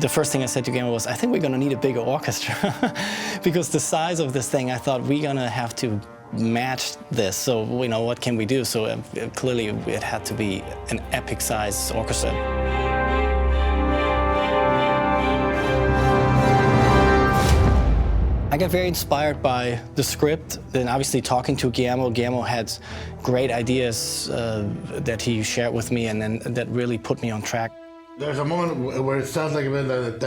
The first thing I said to Guillermo was, I think we're going to need a bigger orchestra. Because the size of this thing, I thought we're going to have to match this. So, what can we do? So clearly it had to be an epic size orchestra. I got very inspired by the script, and obviously talking to Guillermo. Guillermo had great ideas that he shared with me, and then that really put me on track. There's a moment where it sounds like a bit like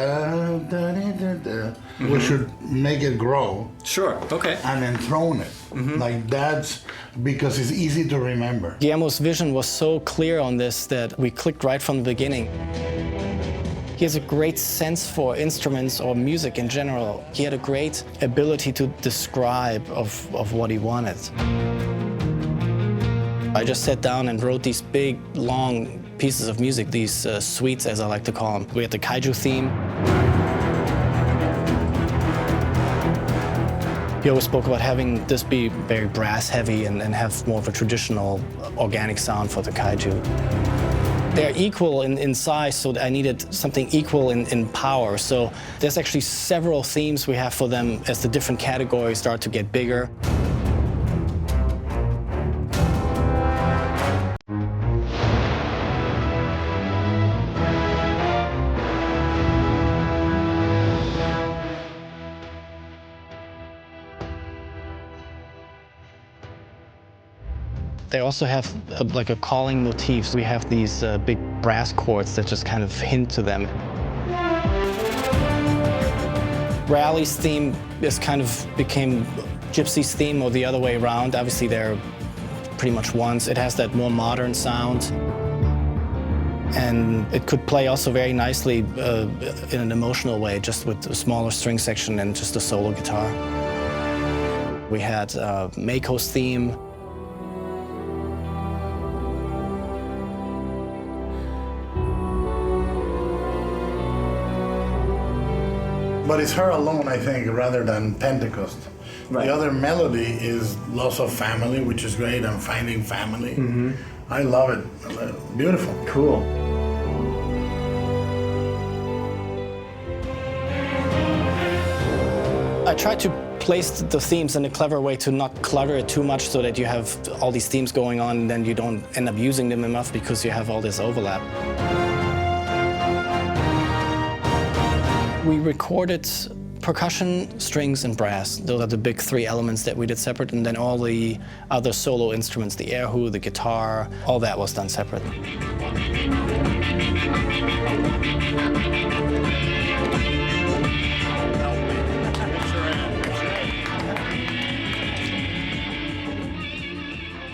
we should make it grow. Sure, okay. And then throne it. Like that's because it's easy to remember. Guillermo's vision was so clear on this that we clicked right from the beginning. He has a great sense for instruments or music in general. He had a great ability to describe of what he wanted. I just sat down and wrote these big, long pieces of music, these suites, as I like to call them. We had the kaiju theme. He always spoke about having this be very brass heavy and have more of a traditional organic sound for the kaiju. They're equal in size, so I needed something equal in power. So there's actually several themes we have for them as the different categories start to get bigger. They also have like a calling motif. We have these big brass chords that just kind of hint to them. Rally's theme is kind of became Gypsy's theme, or the other way around. Obviously, they're pretty much ones. It has that more modern sound. And it could play also very nicely in an emotional way, just with a smaller string section and just a solo guitar. We had Mako's theme. But it's her alone, I think, rather than Pentecost. Right. The other melody is Loss of Family, which is great, and Finding Family. I love it. Beautiful. Cool. I tried to place the themes in a clever way to not clutter it too much so that you have all these themes going on and then you don't end up using them enough because you have all this overlap. We recorded percussion, strings, and brass. Those are the big three elements that we did separate, and then all the other solo instruments, the erhu, the guitar, all that was done separate.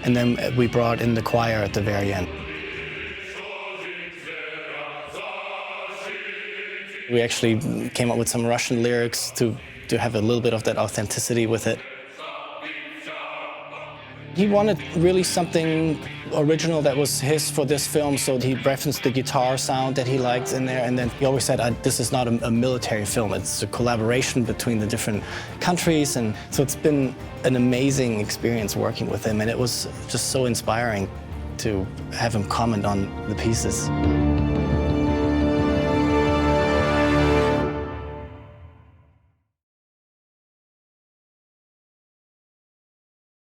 And then we brought in the choir at the very end. We actually came up with some Russian lyrics to have a little bit of that authenticity with it. He wanted really something original that was his for this film, so he referenced the guitar sound that he liked in there, and then he always said, this is not a military film, it's a collaboration between the different countries, and so it's been an amazing experience working with him, and it was just so inspiring to have him comment on the pieces.